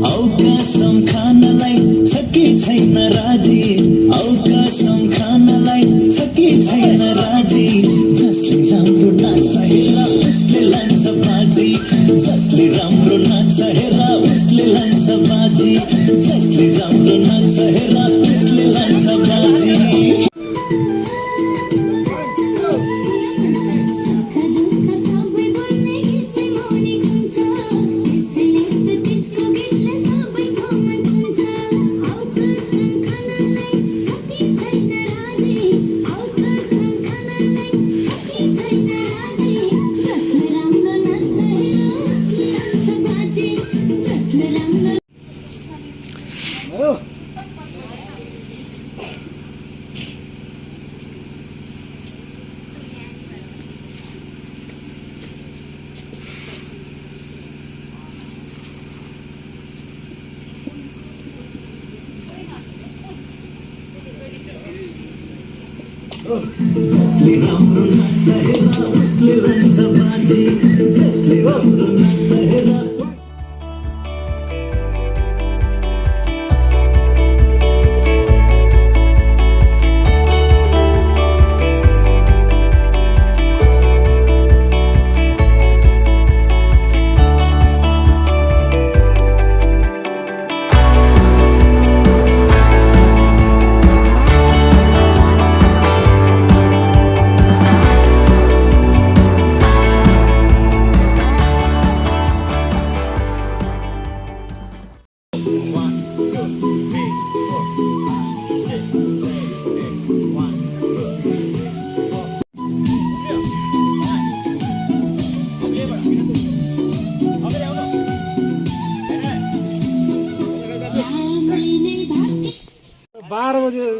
औकासम खानलाई छकी छैन राजी औकासम खानलाई छकी छैन राजी जसले राम्रो नाच्छ हेर उसले लान्छ बाजी जसले राम्रो नाच्छ हेर उसले लान्छ बाजी जसले राम्रो नाच्छ हेर उसले लान्छ बाजी जसले राम्रो नाच्छ हेर उसले लान्छ बाजी जसले राम्रो नाच्छ हेर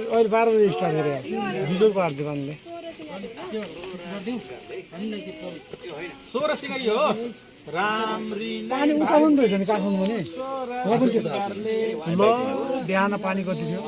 अहिले 12 बजे स्टार्ट गरेँ हिजो पार दुकानले पानी उठाउनु नि रहेछ नि काठमाडौँ पनि ल बिहान पानी कति थियो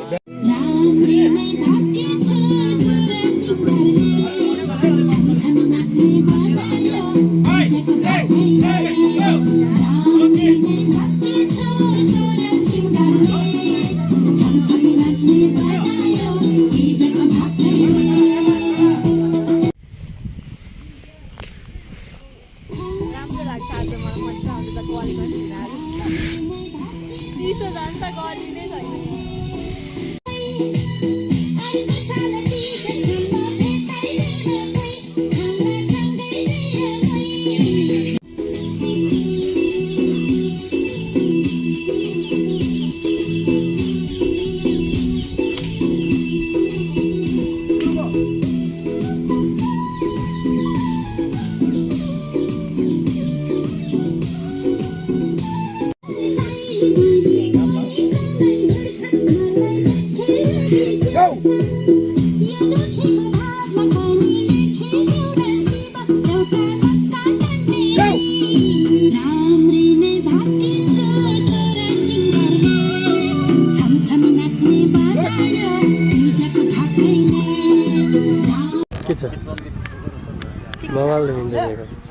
मोबाइल मिल्दैन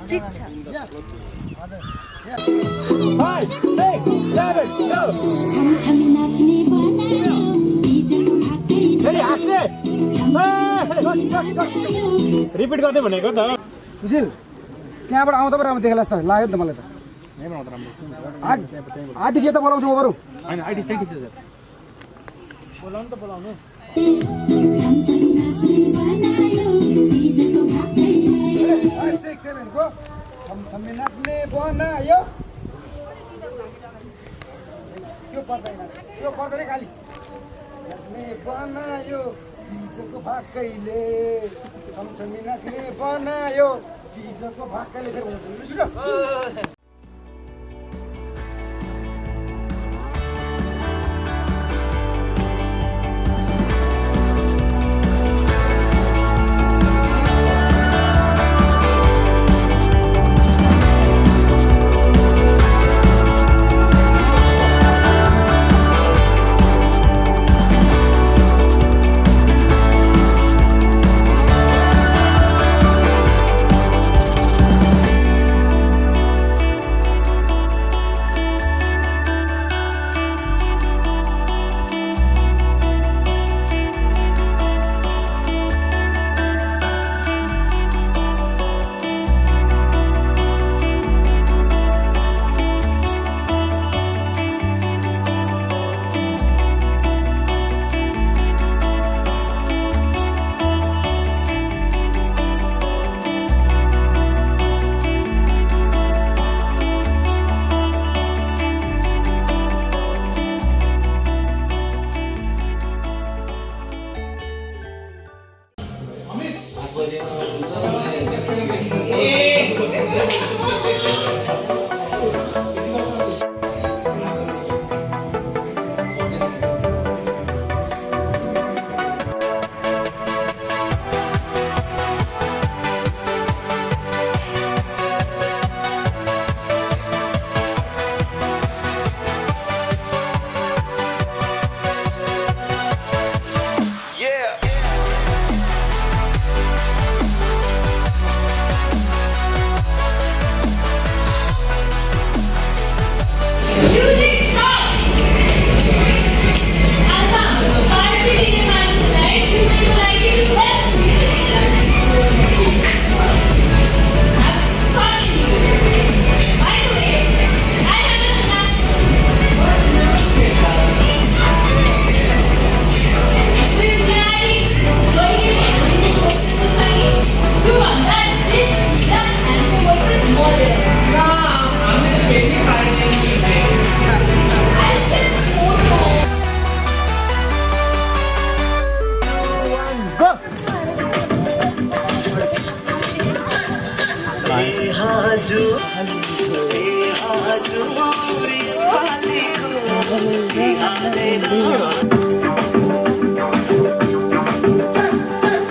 ठिक छ छमछम नाच्ने बनायो डिजेको भाकै रिपिट गर्दै भनेको त सुशील त्यहाँबाट आउँदा पो राम्रो देख्ला जस्तो लाग्यो नि त मलाई त आर्टिस्ट यता बोलाउँछु म बरु होइन आइडी त्यही ठिक छ सर बोलाउनु त बोलाउनु छमछम नाच्ने बनायो डिजेको भाकै छमछमी नाच्ने बनायो यो पर्दैन खाली नाच्ने बनायो डिजेको भाकैले छमछमी नाच्ने बनायो डिजेको भाकैले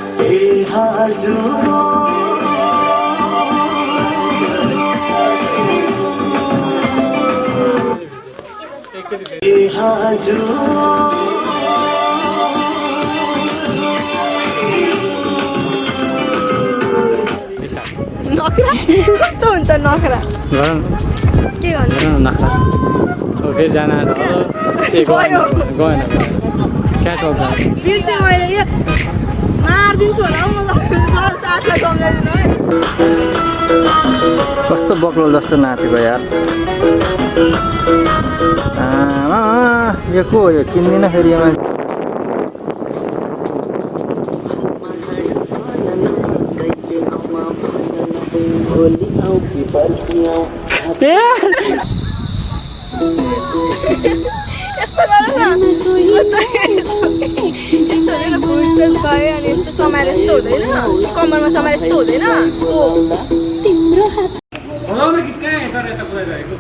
फेरि भन्छु नखरा कस्तो हुन्छ नखरा के गर्नु नखरा फेरि जान गयो गएन क्याटवक बिर्सेँ मैले यो मारिदिन्छु होला हौ म साथलाई सम्झाइदिनु है कस्तो बक्लो जस्तो नाचेको यार यो को हो यो चिन्दिनँ फेरि यो मान्छे यस्तो गर न यस्तो हुँदैन फुर्सद भयो अनि यस्तो समाएर यस्तो हुँदैन कम्मरमा समाएर यस्तो हुँदैन बोलाउनु कि कहाँ यता यता कुदाइरहेको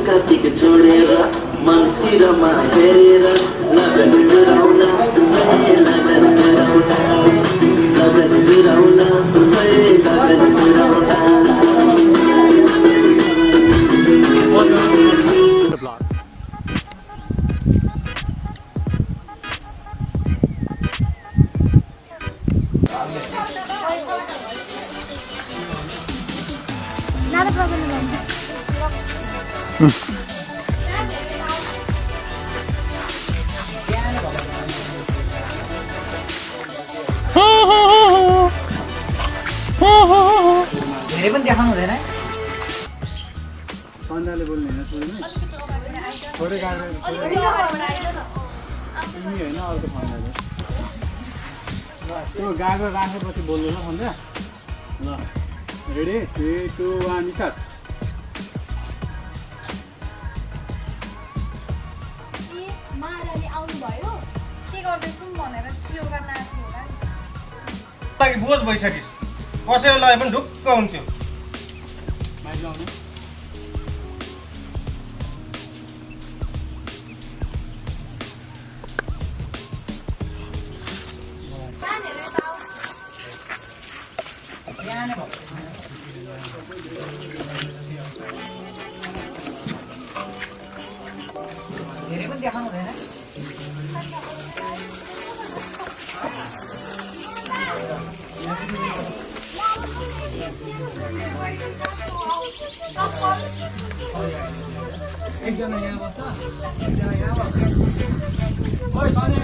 कार्तिक छोडेर मन शिरमा हेरेर लगन जुराउला लगन जुराउला धेरै पनि देखाउनु हुँदैन है पन्जाले बोल्ने होइन सुन्नु थोरै गाह्रो तिमी होइन अर्को पन्जाले ल त्यो गाह्रो राखेपछि बोल्नु ल पन्जा ल रेडी 3 2 1 स्टार्ट महारानी आउनुभयो के गर्दैछौँ भनेर छियो गर्न आएको होला नि लागि बोझ भइसक्यो कसैलाई लगाए पनि ढुक्क हुन्थ्यो माइक लाउनु धेरै पनि देखाउनु हुँदैन एकजना यहाँ बस्छ एकजना यहाँ बस्छ ओइ सनी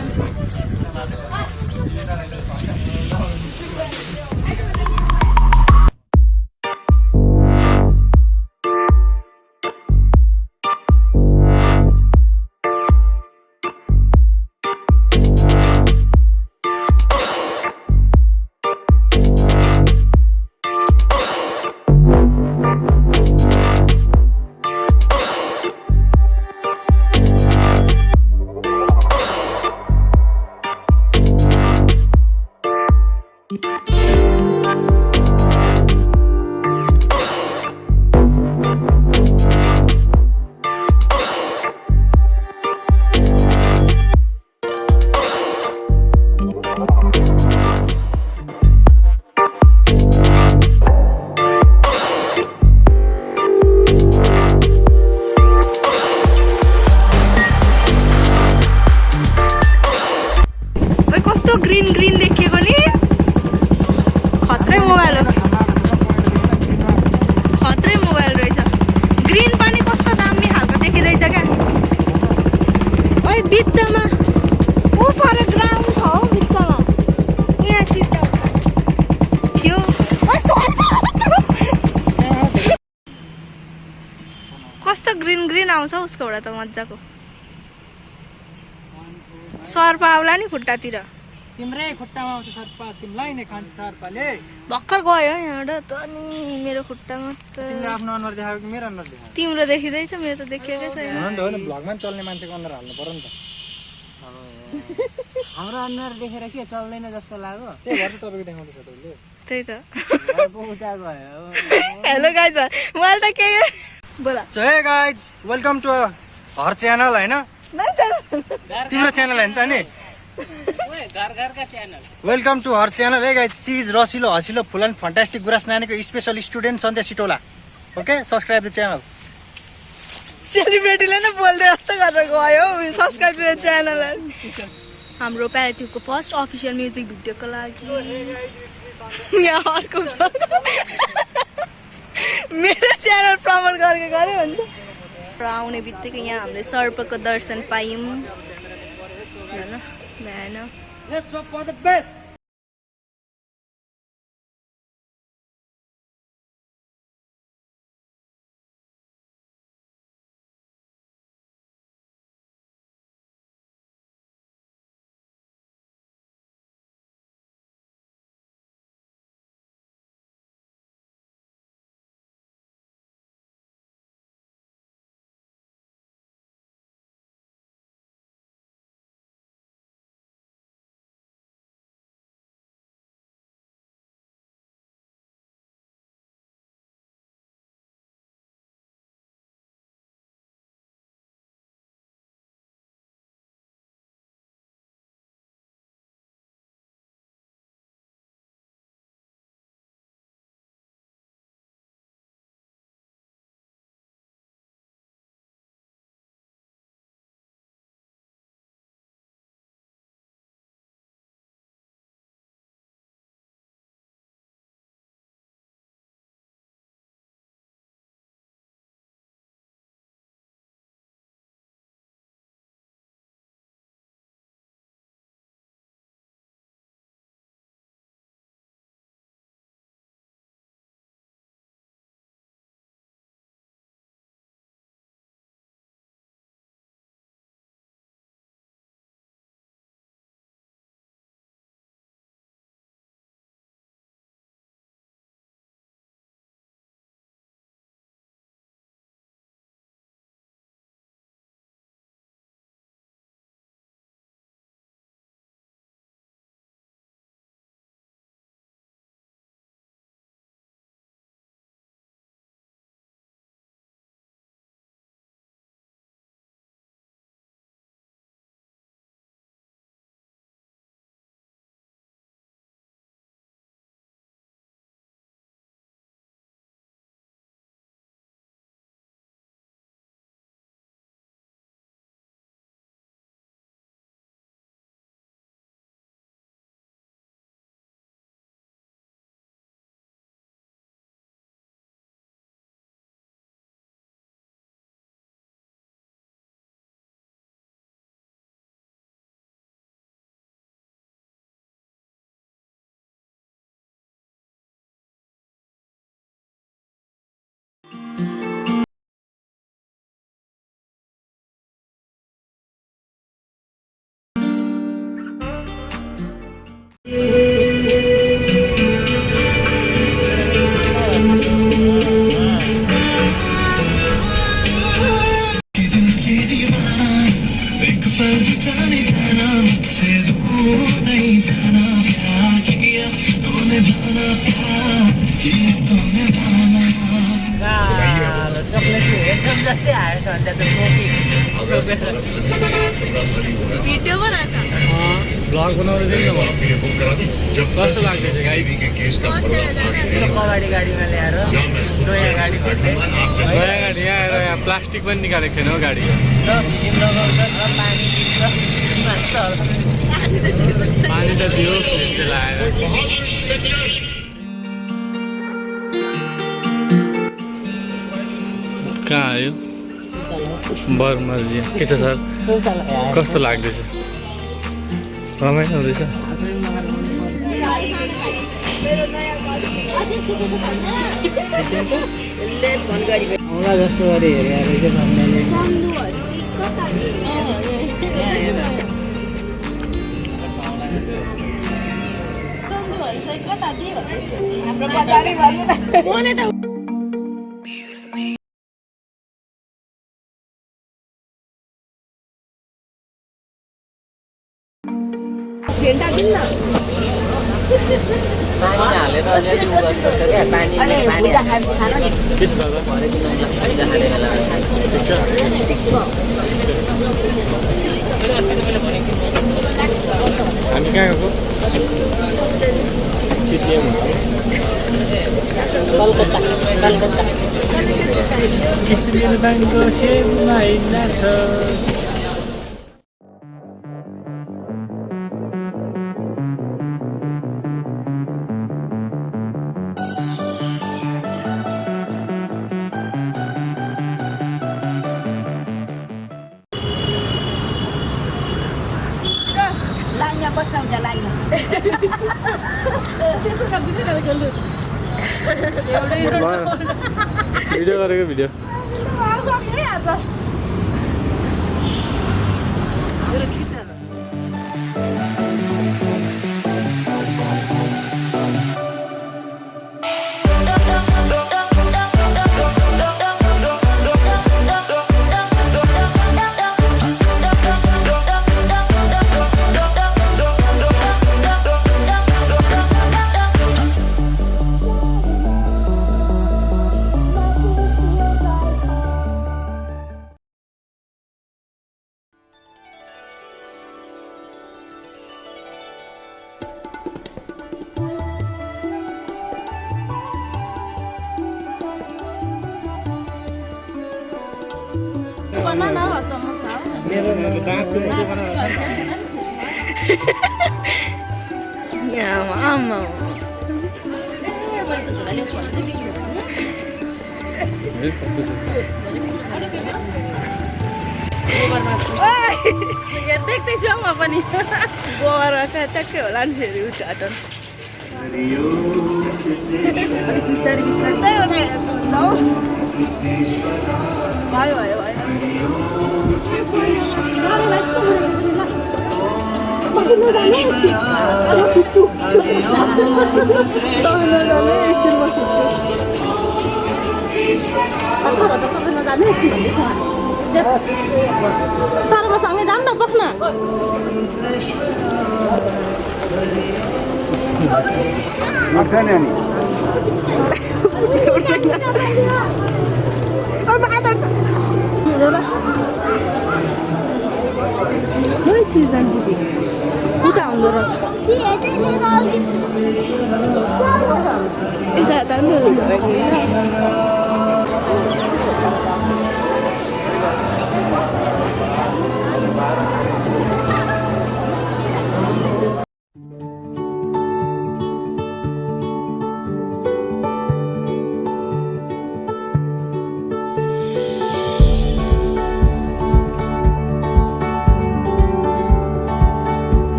ग्रीन ग्रीन देखिएको नि खत्रै मोबाइल हो खत्रै मोबाइल रहेछ ग्रीन पनि कस्तो दामी खालको देखिँदैछ क्या ओइ बिचमा ऊ पर ग्राउन्ड छ हौ बिचमा यहाँ सिधा थियो कस्तो ग्रीन ग्रीन आउँछ उसकोबाट त मजाको सर्प आउला नि खुट्टातिर तिम्रै खुट्टामा आउँछ सर्पा तिमीलाई नै खान्छ सर्पाले भर्खर गयो यहाँबाट त नि मेरो खुट्टामा त तिम्रो आफ्नो अनुहार देखाएको कि मेरो अनुहार देखाएको तिम्रो देखिँदैछ मेरो त देखिएकै छैन हो नि भ्लगमा पनि चल्ने मान्छेको अनुहार हाल्नु पर्यो नि त हाम्रो अनुहार देखेर के चल्दैन जस्तो लाग्यो त्यही भएर तपाईँको देखाउँदैछ तपाईँले त्यही त हेलो गाइज मैले त के बोला सो hey guys welcome to her channel होइन तिम्रो च्यानल होइन त नि वेलकम टु हर च्यानल है गाइज सी इज रसिलो हसिलो फुल एन्ड फन्टास्टिक गुराँस नानीको special student Sandhya Sitaula okay subscribe the channel सेलिब्रेटीले नै बोल्दै जस्तो गरेर गयो सब्सक्राइब टु च्यानल हाम्रो प्यारेटिभको फर्स्ट अफिसियल म्युजिक भिडियोको लागि यहाँ अर्को मेरो च्यानल प्रमोट गरेको गऱ्यो भने र आउने बित्तिकै यहाँ हामीले सर्पको दर्शन पायौँ भएन Let's hope for the best. Video बनाएको ब्लग बनाउँदै थिएँ नि त कस्तो लाग्दैछ गाडी कबाडी गाडीमा ल्याएर नयाँ गाडी भन्दै नयाँ गाडी यहाँ आएर यहाँ प्लास्टिक पनि निकालेको छैन हौ गाडी पानी त दियो त्यसलाई आएर कहाँ आयो बर्मर्जी के छ सर कस्तो लाग्दैछ रमाइलो हुँदैछ औँला जस्तो गरी हेरेर रहेछ सामनाले हाम्रो बजारै भन्नु त भेन्टा दिनु न अनि भुजा खानु नि के छ दादा हामी कहाँ गएको किसिम ब्याङ्कको चेनमा छ लाइनमा बस्न हुन्छ लाइनमा त्यसो गर्छु भिडियो गरेको भिडियो आमा देख्दैछु म पनि गोबर ट्याक्कै होला नि फेरि उद्घाटन बिस्तारै बिस्तारै भयो भयो भयो तर म सँगै जाऊँ न बस्न सिर्जन दिदी उता हुँदो रहेछ यता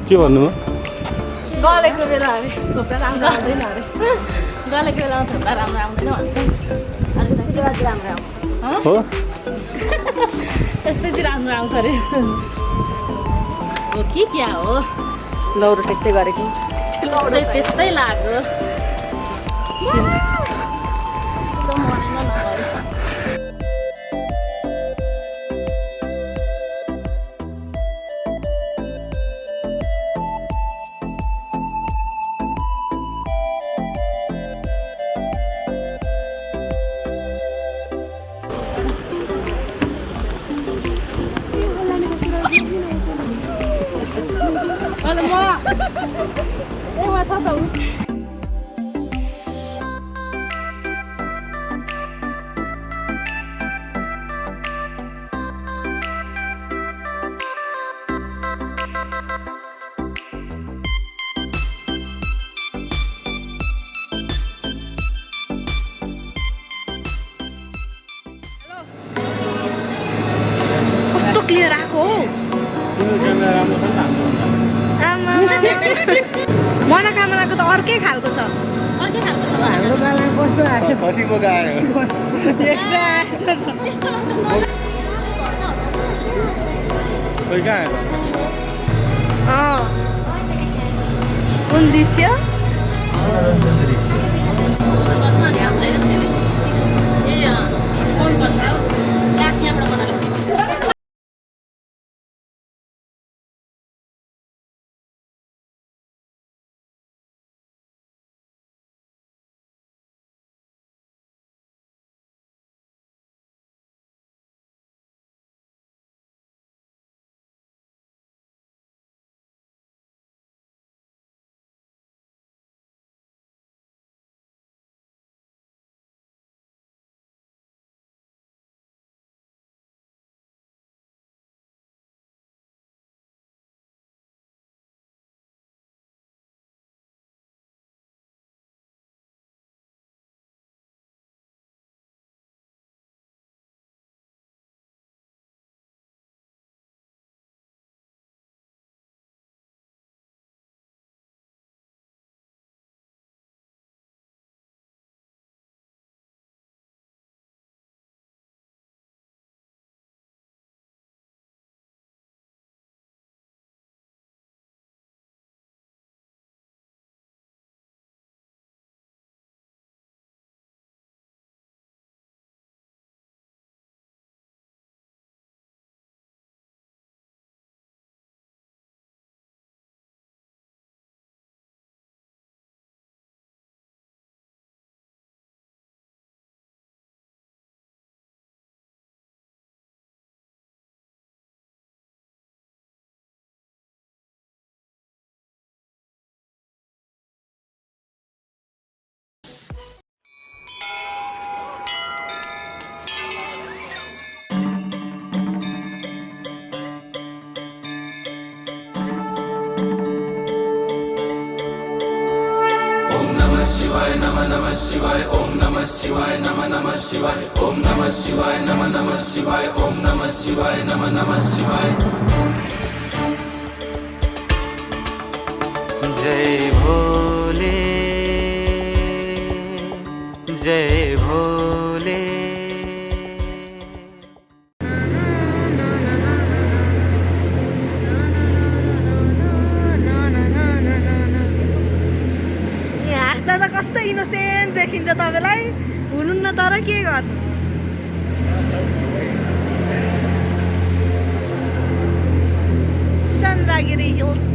के भन्नु गलेको बेला अरे थोप्रा राम्रो आउँदैन अरे गलेको बेलामा थोप्रा राम्रो आउँदैन भन्छ अनि त के बात राम्रो आउँछ हो त्यस्तै चाहिँ राम्रो आउँछ अरे हो कि क्या हो लौरो टेक्दै गरेको लौरो त्यस्तै लाग्यो कस्तो क्लियर आएको हो तिम्रो क्यामेरा राम्रो छ नि त हाम्रो मनोकामनाको त अर्कै खालको छ हाम्रो कामना कस्तो आएको खसी बोका आयो एक्स्ट्रा खोइ कहाँ आयो कुन दृश्य जय भोले जय भोले हाँस्दा त कस्तो इनोसेन्ट देखिन्छ तपाईँलाई हुनुहुन्न तर के गर्नु चन्द्रगिरी हिल्स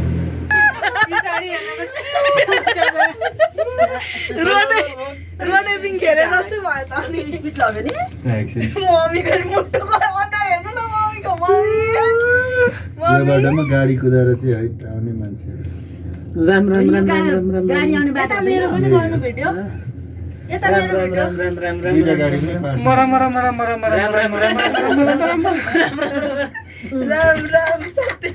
रोडे पिङ खेले जस्तै भयो त अनि स्पिड लग्यो नि मम्मीको मुटुको अनुहार हेर्नु न मम्मीको बाटोमा गाडी कुदाएर चाहिँ है आउने मान्छे गाडी आउने बाटो मेरो पनि गर्नु भेट्यो यता मेरो भेट्यो दुईटा गाडी पनि पास राम राम सत्य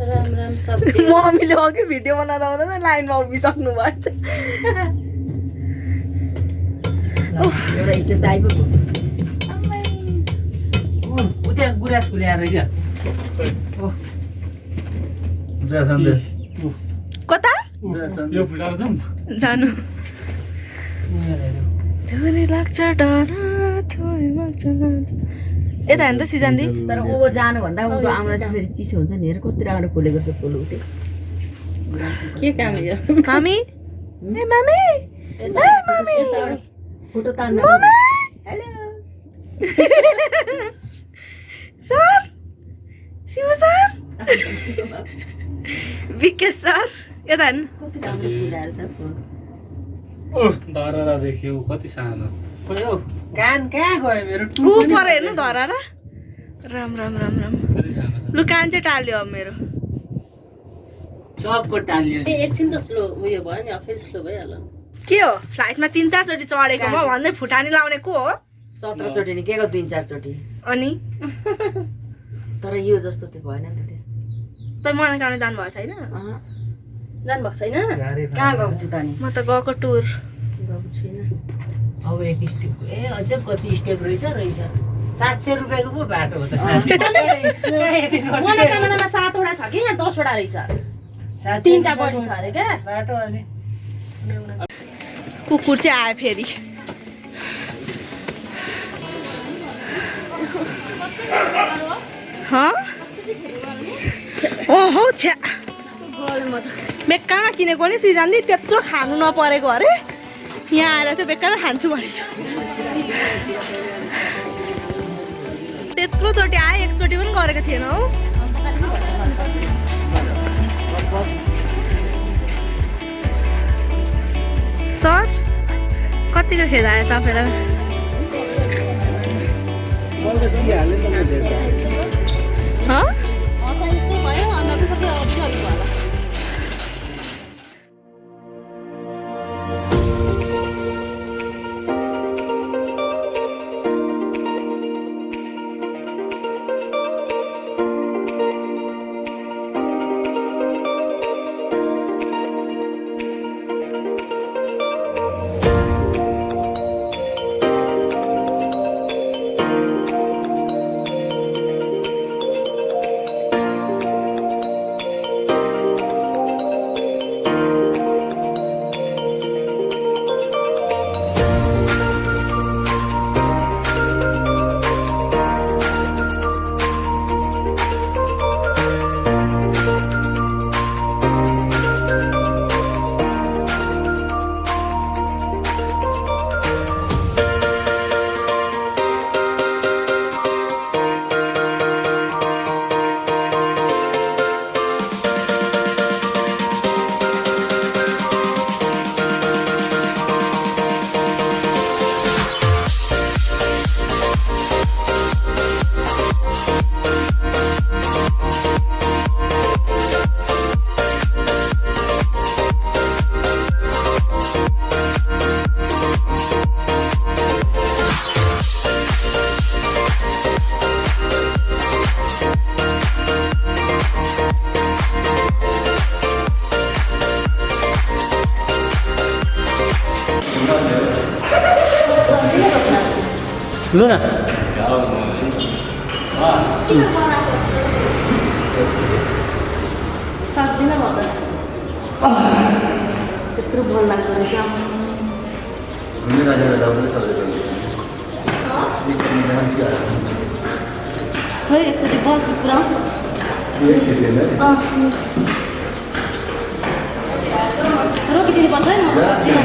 राम राम सत्य मम्मीले अघि भिडियो बनाउँदा लाइनमा उभिसक्नु भएको छ एउटा स्टेप दाइ पो उता गुराँस खुल्याएर क्या कता यो फुटाएर जाउँ जानु थोरै लाग्छ डर थोरै लाग्छ यता हेर्नु त सिजन दि तर ऊ जानुभन्दा उँधो आउँदा चाहिँ फेरि चिसो हुन्छ नि हेर कति राम्रो फुलेको छ फुल उठे के काम यो मामी ए मामी ए मामी फोटो तान्न hello sir Shiv sir Vikesh sir यता हेर्नु कति राम्रो फुलाएर छ फुल धररा देख्यो कति सानो कान कहाँ गयो मेरो ऊ पर हेर्नु धरा र राम राम राम राम कति सानो छ लु कान चाहिँ टाल्यो अब मेरो सबको टाल्यो एकछिन त स्लो उयो भयो नि फेरि स्लो भइहाल्यो के हो फ्लाइटमा 3-4 चोटि चढेको म भन्दै फुटानी लाउने को हो 17 चोटि नि के को 3-4 चोटि अनि तर यो जस्तो त्यो भएन नि त त्यो त मलाई गाउँ जानु भएको छैन जानुभएको छैन कहाँ गएको छु त नि म त गएको टुर गएको छुइनँ अब एक स्टेप ए अझ कति स्टेप रहेछ 700 रुपियाँको पो बाटो हो त मनोकामनामा 7 वटा छ कि यहाँ 10 वटा रहेछ 3टा बढी छ अरे क्या बाटो अनि कुकुर चाहिँ आयो फेरि ओहो छ्या बेकारमा किनेको नि सिजन दि त्यत्रो खानु नपरेको अरे यहाँ आएर चाहिँ बेकारमा खान्छु भनेछु त्यत्रो चोटि आयो एकचोटि पनि गरेको थिएन हौ सर कतिको खेद आयो तपाईँलाई लु न सक्दिन म त त्यत्रो बोल लाग्दो रहेछ खै एकचोटि बल्छ पुरा रोकिदिनु पर्छ है म सक्दिनँ